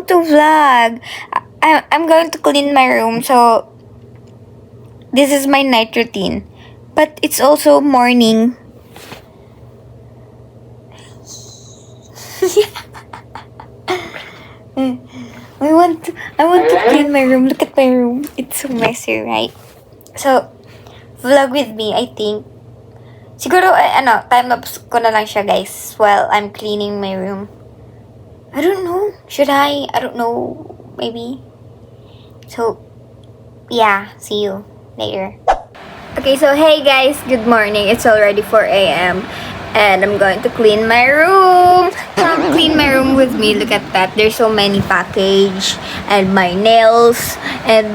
want to vlog. I'm going to clean my room, so this is my night routine. But it's also morning. I want to clean my room. Look at my room. It's so messy, right? So, vlog with me, I think. Siguro, time-lapse ko na lang siya, guys, while I'm cleaning my room. I don't know. Should I? I don't know. Maybe. So, yeah. See you later. Okay, so hey guys. Good morning. It's already 4 a.m. And I'm going to clean my room. Come clean my room with me. Look at that. There's so many package. And my nails. And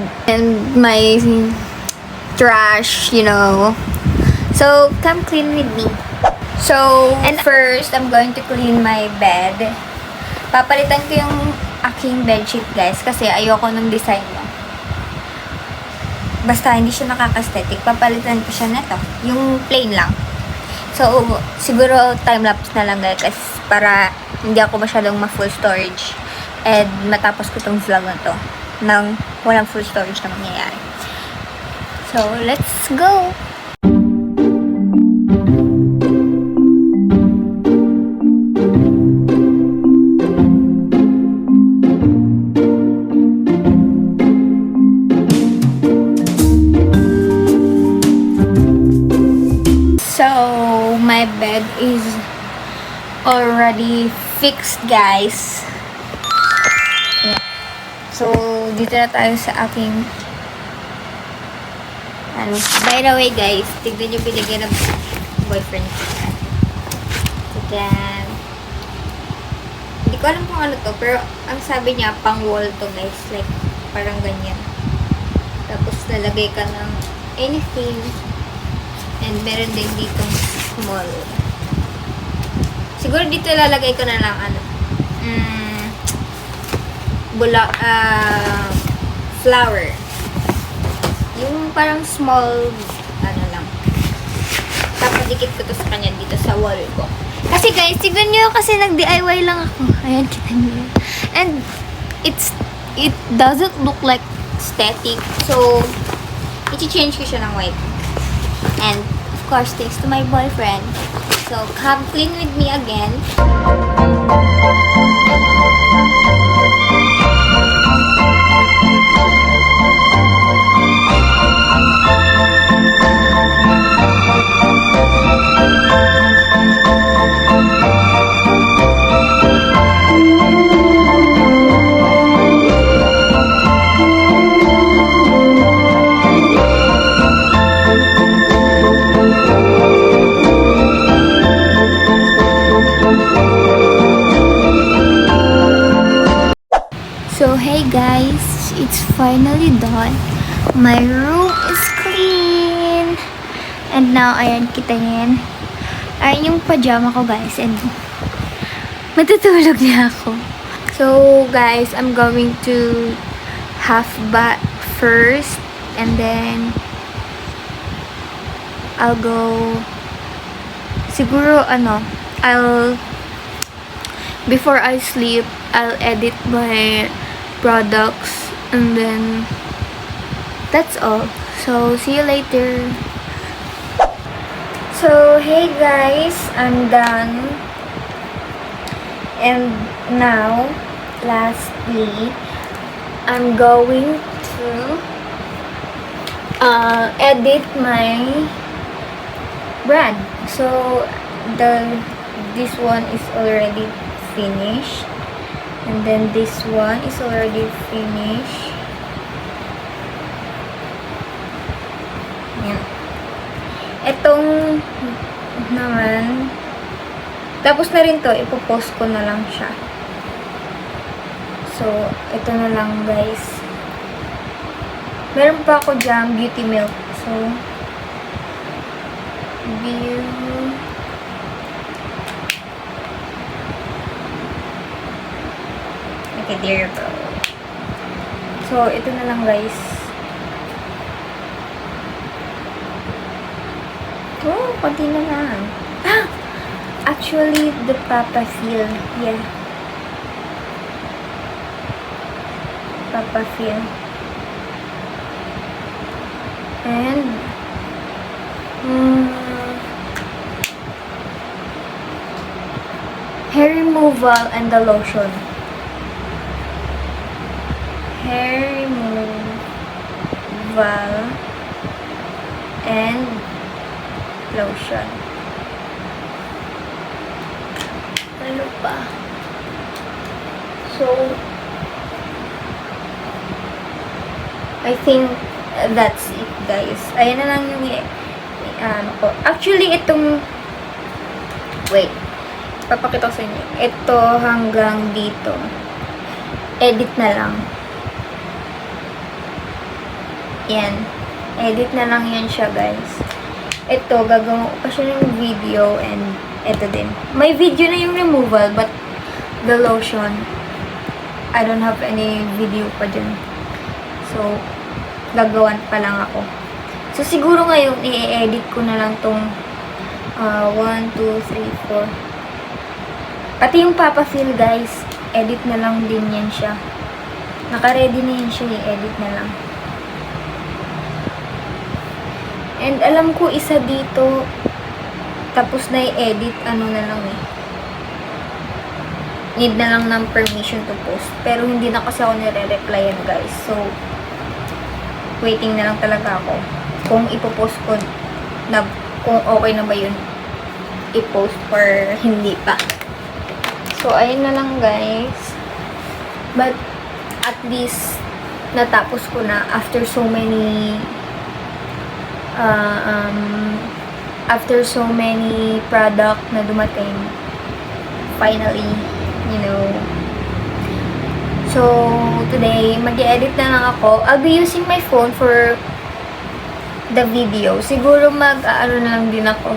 my trash, you know. So, come clean with me. So, and first, I'm going to clean my bed. Papalitan ko yung aking bedsheet, guys, kasi ayoko ng design mo. Basta hindi siya nakaka-aesthetic, papalitan ko siya neto. Yung plain lang. So, siguro time-lapse na lang, guys, para hindi ako masyadong ma-full storage. And matapos ko tong vlog na to nang walang full storage na mangyayari. So, let's go! So, my bed is already fixed, guys. Yeah. So, dito na tayo sa aking by the way, guys, tignan nyo binigyan ng boyfriend ko. Tignan. Hindi ko alam kung ano to, pero ang sabi niya, pang wall to, guys. Like, parang ganyan. Tapos, lalagay ka ng anything. And meron din dito small. Siguro dito lalagay ko na lang flower. Yung parang small lang. Tapos dikit ko to sa kanya dito sa wall ko. Kasi guys, tignan nyo kasi nag-DIY lang ako. Ayan, kita nyo. And it doesn't look like static. So, i-change ko siya ng white. And, of course, thanks to my boyfriend. So, come clean with me again. So, hey guys, it's finally done. My room is clean. And now, ayan, kita niyo yan. Ayan yung pajama ko, guys. And matutulog na ako. So, guys, I'm going to half bath first. And then, I'll go, siguro, before I sleep, I'll edit my products, and then that's all. So, see you later. So, hey guys, I'm done. And now, lastly, I'm going to edit my brand. So, this one is already finished. And then this one is already finished. Yan. Itong naman, tapos na rin to, ipopost ko na lang siya. So, ito na lang, guys. Meron pa ako dyan, beauty milk. So, okay, there you go. So, ito na lang, guys. Oh, konti na lang. Actually, the Papa Feel. Yeah. Papafil. And hair removal and the lotion. Hair removal and lotion. Ano pa? So, I think that's it, guys. Ayan na lang yung ano ko. Actually, itong wait. Papakita ko sa inyo. Ito hanggang dito. Edit na lang. Yan. Edit na lang yan siya, guys. Ito, gagawin ko pa siya ng video and ito din. May video na yung removal but the lotion, I don't have any video pa dyan. So, gagawan pa lang ako. So, siguro ngayon, i-edit ko na lang tong 1, 2, 3, 4. Pati yung Papafil, guys, edit na lang din yan siya. Naka-ready na yan siya, i-edit na lang. And alam ko isa dito, tapos na i-edit, ano na lang eh. Need na lang ng permission to post. Pero hindi na kasi ako nire-replyan, guys. So, waiting na lang talaga ako. Kung ipopost ko, kung okay na ba yun, i-post or hindi pa. So, ayun na lang, guys. But, at least, natapos ko na after so many product na dumating. Finally, you know. So, today, mag-edit na lang ako. I'll be using my phone for the video. Siguro ano na lang din ako.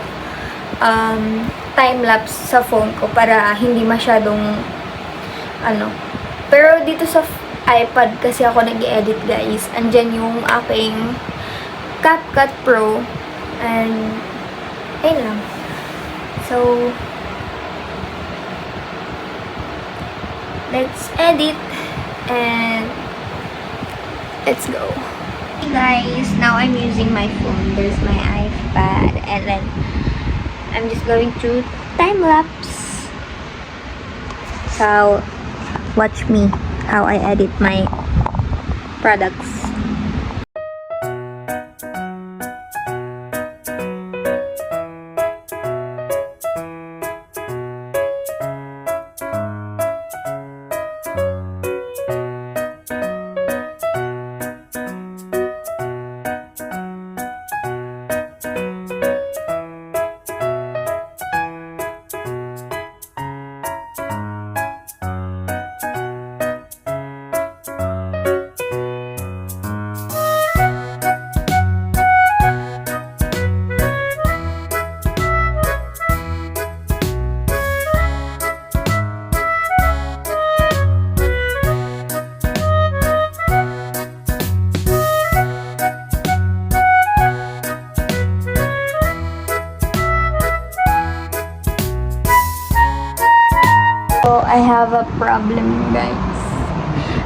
Time-lapse sa phone ko para hindi masyadong Pero dito sa iPad kasi ako nag-edit, guys. Andyan yung aking CapCut Pro and ayun lang. So, let's edit and let's go. Hey guys, now I'm using my phone. There's my iPad and then I'm just going to time-lapse. So, watch me how I edit my products. I have a problem, guys.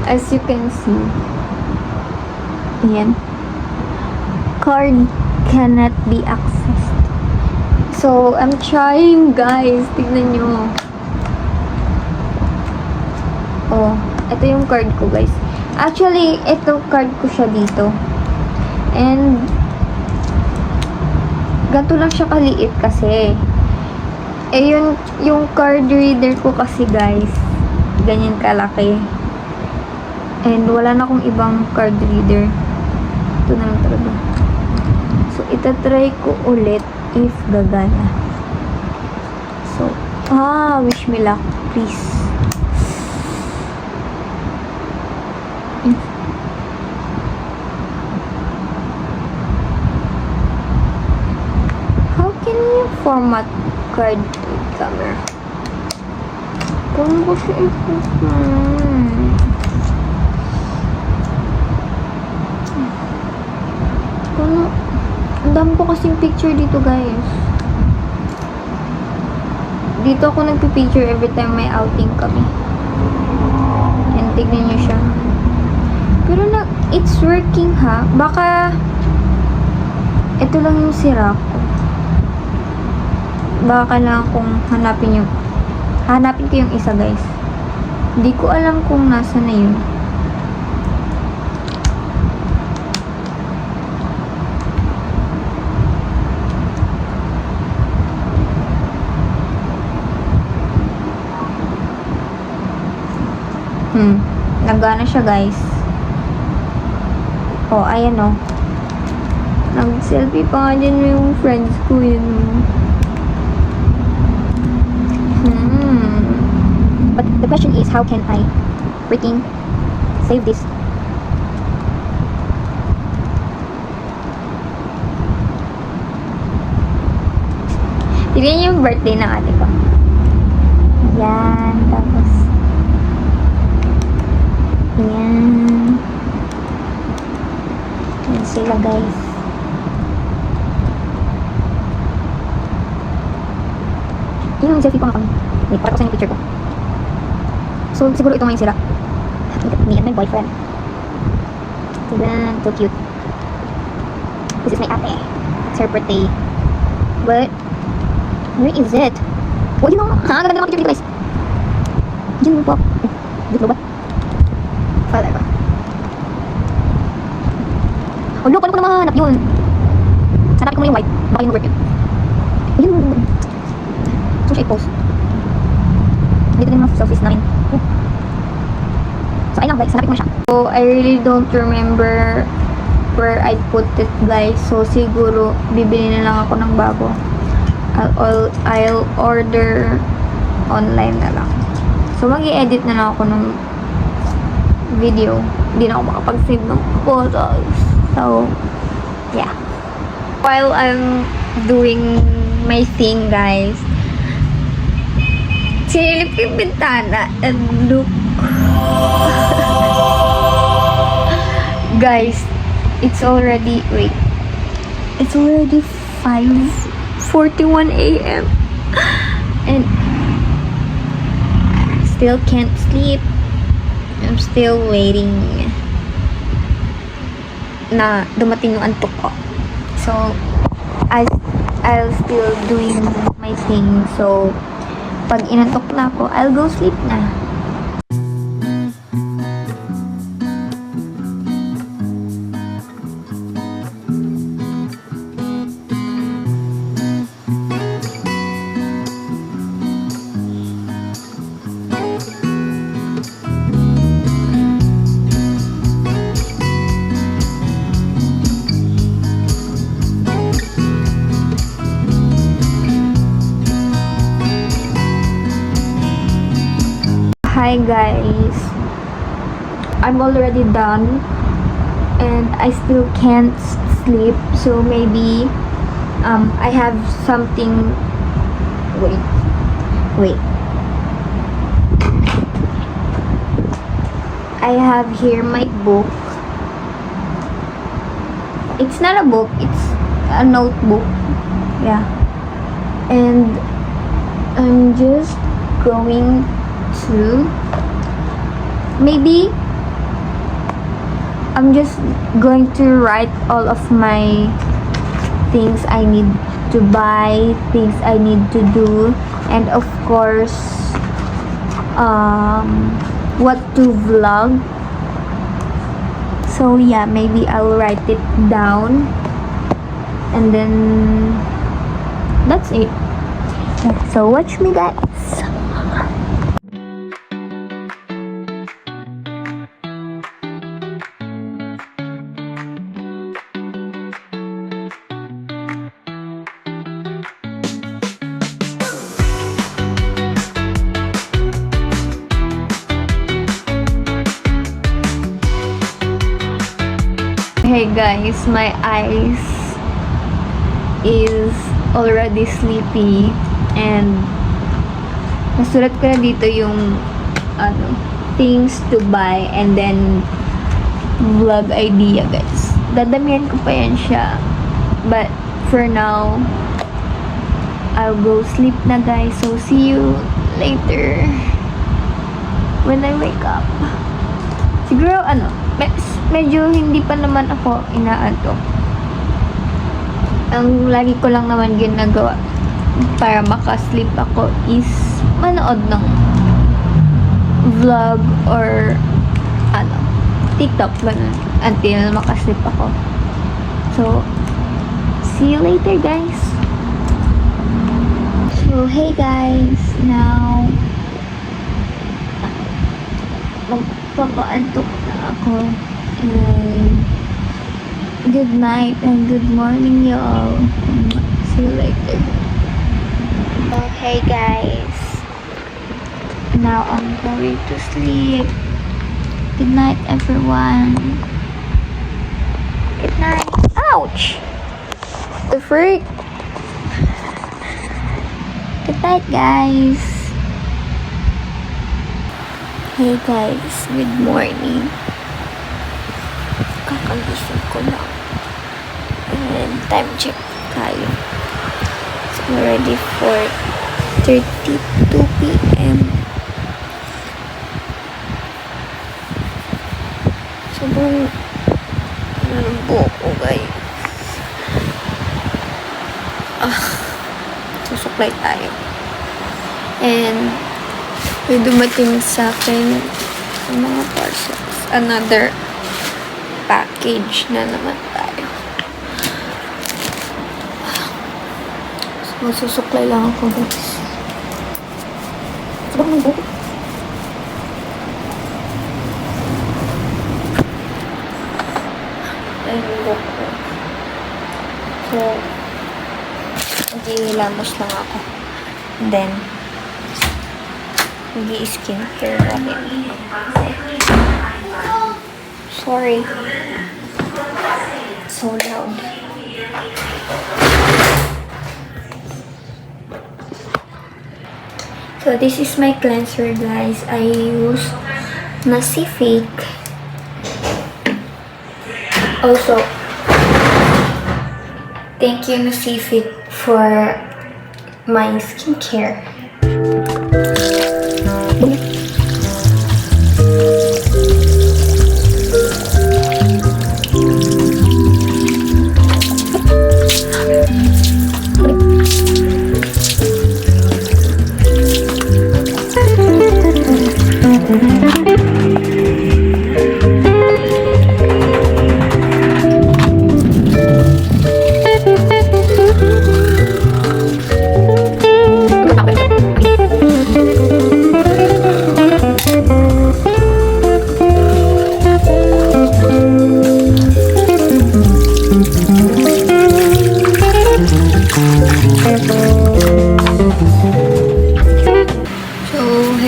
As you can see, yan, card cannot be accessed. So, I'm trying, guys. Tignan nyo. Oh, ito yung card ko, guys. Actually, ito card ko siya dito. And, ganito lang siya kaliit kasi. Eh, yung card reader ko kasi, guys, ganyan kalaki. And, wala na akong ibang card reader. Ito na lang talaga. So, itatry ko ulit if gagana. So, wish me luck, please. How can you format card camera? Kung ko siya ang dami ko kasing picture dito, guys. Dito ako nagpipicture every time may outing kami. And tignan nyo siya. Pero it's working ha. Baka ito lang yung sira ko. Baka lang kung hanapin ko yung isa, guys. Hindi ko alam kung nasa na yun. Nagana siya, guys. Oh, ayan oh. Nag-selfie pa nga dyan yung friends ko yun. But the question is, how can I freaking save this? Tignan niyo yung birthday ng ate ko. Yan, tapos yan. Yan sila, guys. Yun yung selfie ko nga kami. Wait, para ko sa yung picture ko. So, siguro ito nga yung sila. Me and my boyfriend. Diba? So cute. This is my ate. It's her birthday. But, where is it? Oh, yun o. Ha? Gaganda ng picture dito, guys. Yun po. Dito ba? Father ko. Oh, look. Paano ko na mahanap yun? Hanapin ko muna yung white. Baka yung work yun. Yun. So, siya i-post. Dito din mga selfies namin. So, ayun lang, guys. Hanapin ko na siya. So, I really don't remember where I put it, guys. So, siguro, bibili na lang ako ng bago. I'll order online na lang. So, mag-i-edit na lang ako ng video. Hindi na ako makapag-save ng photos. So, yeah. While I'm doing my thing, guys, sinilip ko yung bintana and look. Guys, it's already 5:41 a.m. and still can't sleep. I'm still waiting na dumating yung antok ko. So, I'll still doing my thing. So, pag inantok na ako, I'll go sleep na. Hi guys, I'm already done and I still can't sleep, so maybe I have something. Wait, I have here my book. It's not a book, it's a notebook. Yeah, and I'm just going to, maybe I'm just going to write all of my things I need to buy, things I need to do, and of course what to vlog. So yeah, maybe I'll write it down and then that's it. So watch me, guys. Hey guys, my eyes is already sleepy and nasulat ko na dito yung things to buy and then vlog idea, guys. Dadamihan ko pa yan siya, but for now I'll go sleep na, guys. So see you later when I wake up. Siguro medyo hindi pa naman ako inaantok. Ang lagi ko lang naman ginagawa para makasleep ako is manood ng vlog or TikTok ganun until makasleep ako. So, see you later, guys. So, hey guys, now magpapaantok na ako. And good night and good morning, y'all. See you later. Oh, hey guys. Now I'm going to sleep. Good night, everyone. Good night. Ouch! The freak. Good night, guys. Hey guys, good morning. Kakagising ko lang. And time check tayo. It's already 4:32 p.m. Sobrang buhok ko, guys. Susuklay tayo. And may dumating sa akin mga parcels. Another package na naman tayo. So, susuklay lang ako, guys. Sobrang buhok. So, maghihilamos lang ako. And then, mag-i-skincare natin. Sorry. So loud. So, this is my cleanser, guys. I use Nasific. Also, thank you, Nasific, for my skincare.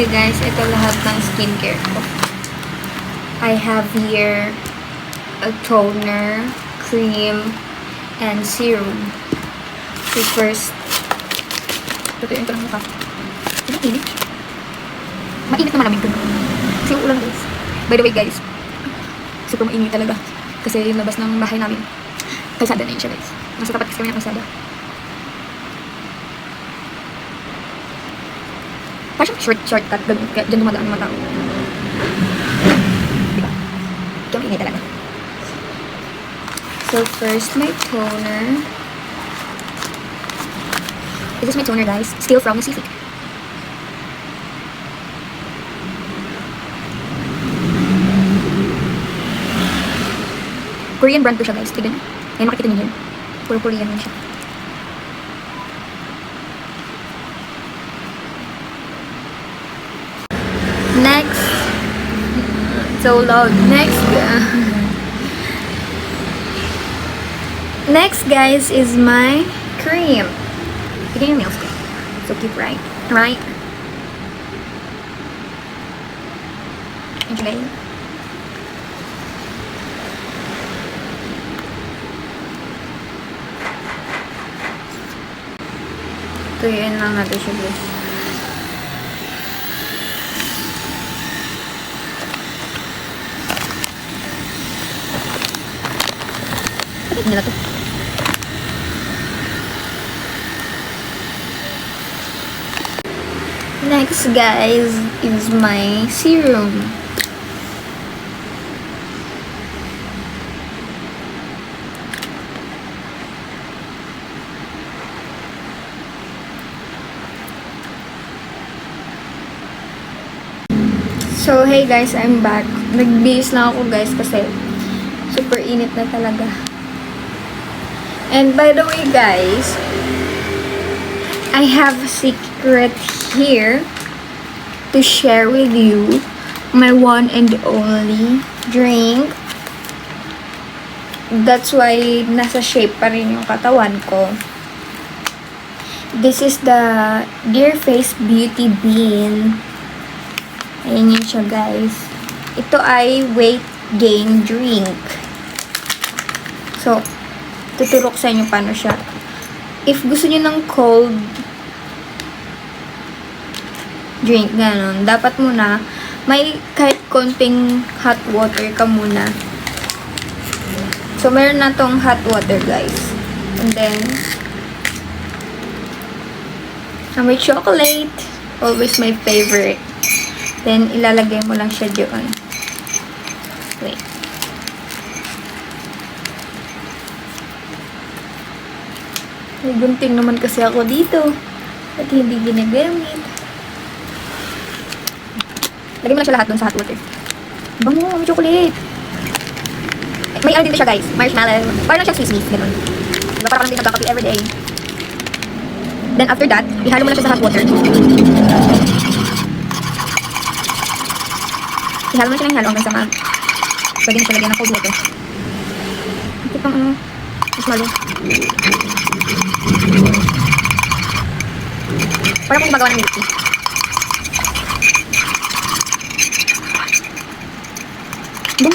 Guys, ito lahat ng skincare ko. I have here a toner, cream, and serum. So first, tutuin ko lang mukha. Ano init? Mainit naman namin ito. Kasi ulan, guys. By the way, guys, super mainit talaga. Kasi yung labas ng bahay namin, kalsada na yun siya, guys. Nasa tapat kasi kami ng kalsada. Parang shortcut, dyan dumadaan ng mga tao. Diba? Ikaw maingay talaga. So first, my toner. This is my toner, guys. Still from Nasific. Korean brand to siya, guys. Tignan nyo. Ayan, makikita nyo yun. Puro Korean yun siya. Next, so loud. Next, guys, is my cream. Tignan yung nails ko. So keep right. Okay. Tuyuin lang natin siya, guys. Nila to. Next, guys, is my serum. So, hey guys, I'm back. Nagbihis lang ako guys kasi super init na talaga. And by the way guys, I have a secret here to share with you. My one and only drink. That's why nasa shape pa rin yung katawan ko. This is the Dear Face Beauty Bean. Ayan yun siya guys. Ito ay weight gain drink. So, tuturok sa inyo paano siya. If gusto niyo ng cold drink, ganun, dapat muna may kahit konting hot water ka muna. So, meron na tong hot water, guys. And then, may chocolate. Always my favorite. Then, ilalagay mo lang siya doon. Wait. May gunting naman kasi ako dito. At hindi ginagamit. Lagay mo lang siya lahat doon sa hot water. Bango, may chocolate. May ano din siya guys, marshmallow. Parang siyang sweet ganun. Diba parang din nagkakape everyday. Then after that, ihalo mo na siya sa hot water. Ihalo mo na siya ng ihalo hanggang sa pwede na siya lagyan ng cold water. Ito pang marshmallow. Parang kung magawa ng milk tea. Then,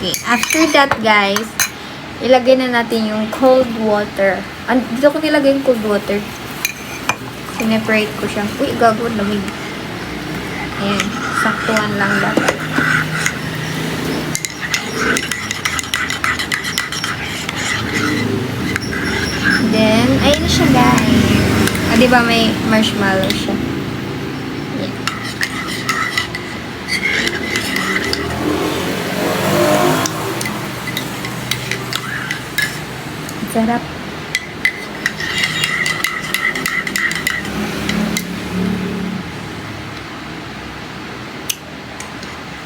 okay, after that guys, ilagay na natin yung cold water. Dito ko nilagay yung cold water. Sineparate ko siya. Uy, gagawin lamig. Ayan, saktuhan lang dapat. Then, ayun na siya guys. Diba may marshmallow siya. Ayan. Sarap.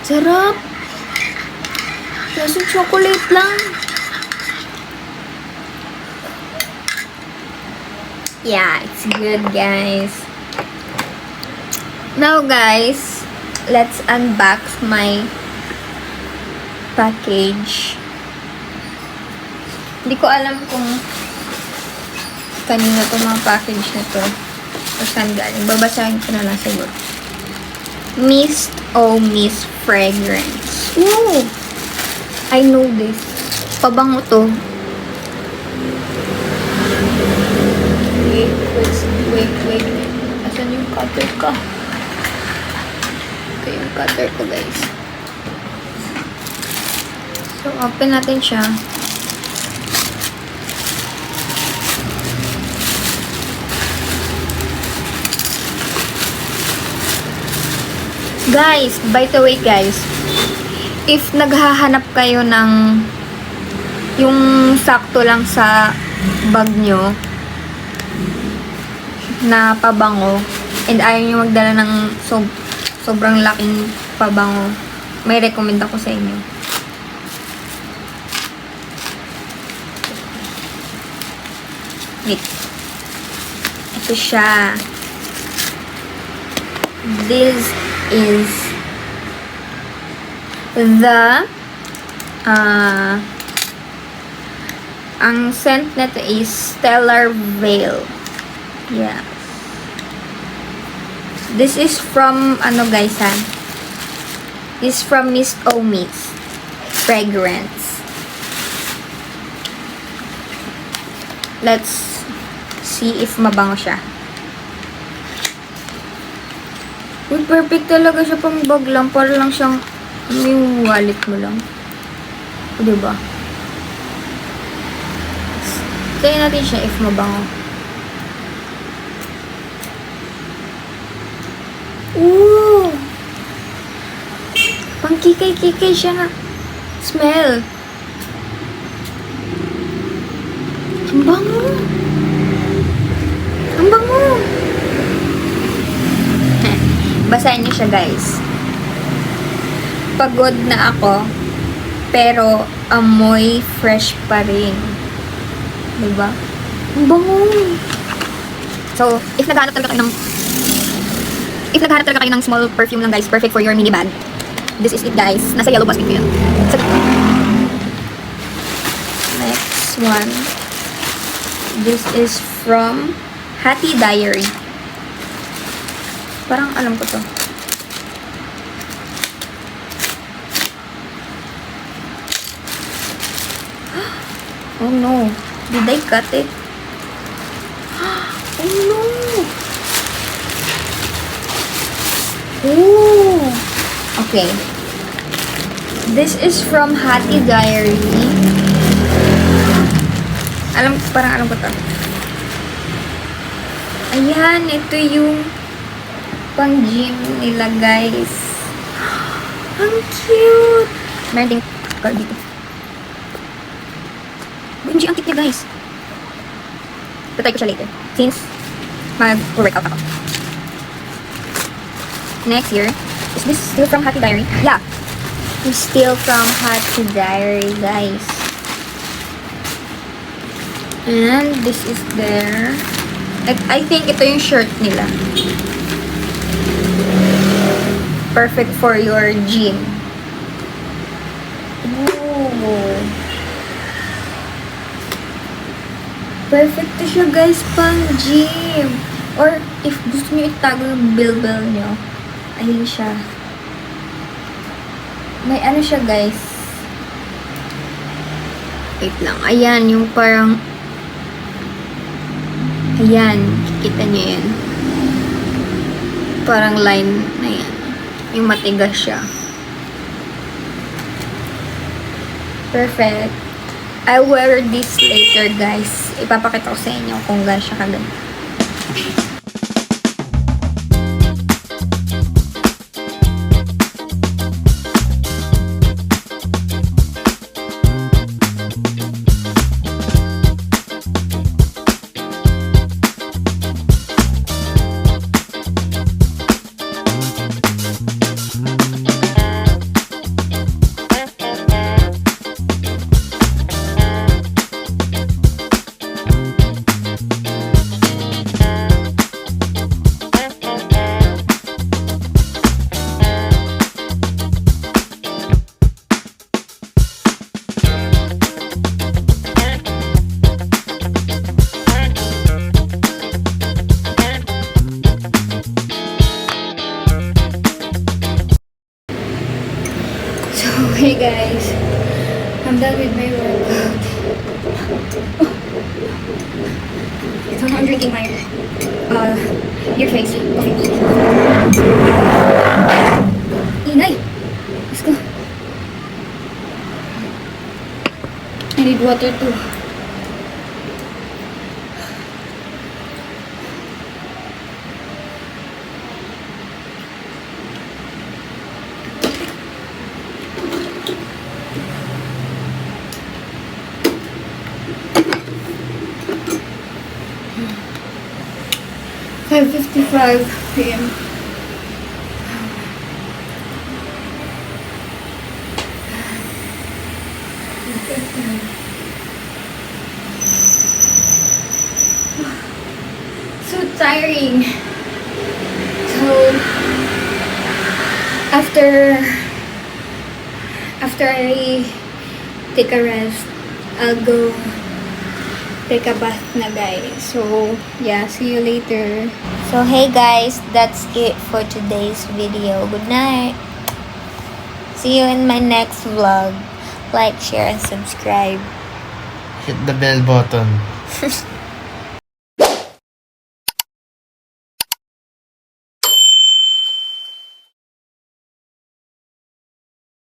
Sarap. Kasi chocolate lang. Yeah, it's good guys. Now guys, let's unbox my package. Hindi ko alam kung kanina to mga package na to o saan galing. Babasahin ko na lang siguro. Mist O Mist Fragrance. Ooh! I know this. Pabango to. Wait. Asan yung cutter ka? Ito yung cutter ko guys. So, open natin siya. Guys, by the way guys, if naghahanap kayo ng yung sakto lang sa bag nyo na pabango and ayaw nyo magdala ng sobrang laking pabango, may recommend ako sa inyo. Wait. Ito siya. This is the ang scent nito is Stellar Veil. Yeah. This is from ano guys ha? This is from Mist O Mist Fragrance. Let's see if mabango siya. Uy, perfect talaga siya pang bag lang. Para lang siyang may wallet mo lang. O, diba? Try natin siya if mabango. Ooh! Pang kikay-kikay siya na smell. Ang bango! Basahin niyo siya, guys. Pagod na ako, pero amoy fresh pa rin. Diba? Ang bango. So, if naghahanap talaga kayo ng small perfume lang, guys, perfect for your mini bag. This is it, guys. Nasa yellow basket ko yun. So, next one. This is from Hattie Diary. Parang alam ko to. Oh no. Did I cut it? Oh no. Oh. Okay. This is from Hattie Diary. Parang alam ko to. Ayan, ito yung pang gym nila, guys. Ang cute. Meron ding card dito. OMG, ang cute niya, guys. Tatry ko siya later. Since mag-workout ako. Next year. Is this still from Hattie Diary? Yeah. It's still from Hattie Diary, guys. And this is their... I think ito yung shirt nila. Perfect for your gym. Ooh. Perfect to siya, guys, pang gym. Or, if gusto niyo itago yung bilbel niyo, ayun siya. May ano siya, guys. Wait lang. Ayan, yung parang... Ayan, kikita niyo yan. Parang line na yan. Yung matigas siya. Perfect. I'll wear this later, guys. Ipapakita ko sa inyo kung gaano siya kaganda. Hey guys, I'm done with my workout. So I'm drinking my your face coffee. Inay! Let's go. I need water too. It's 5:55 p.m. So tiring. So after I take a rest, I'll go take a bath na, guys. So yeah, see you later. So hey guys, that's it for today's video. Good night. See you in my next vlog. Like, share, and subscribe. Hit the bell button.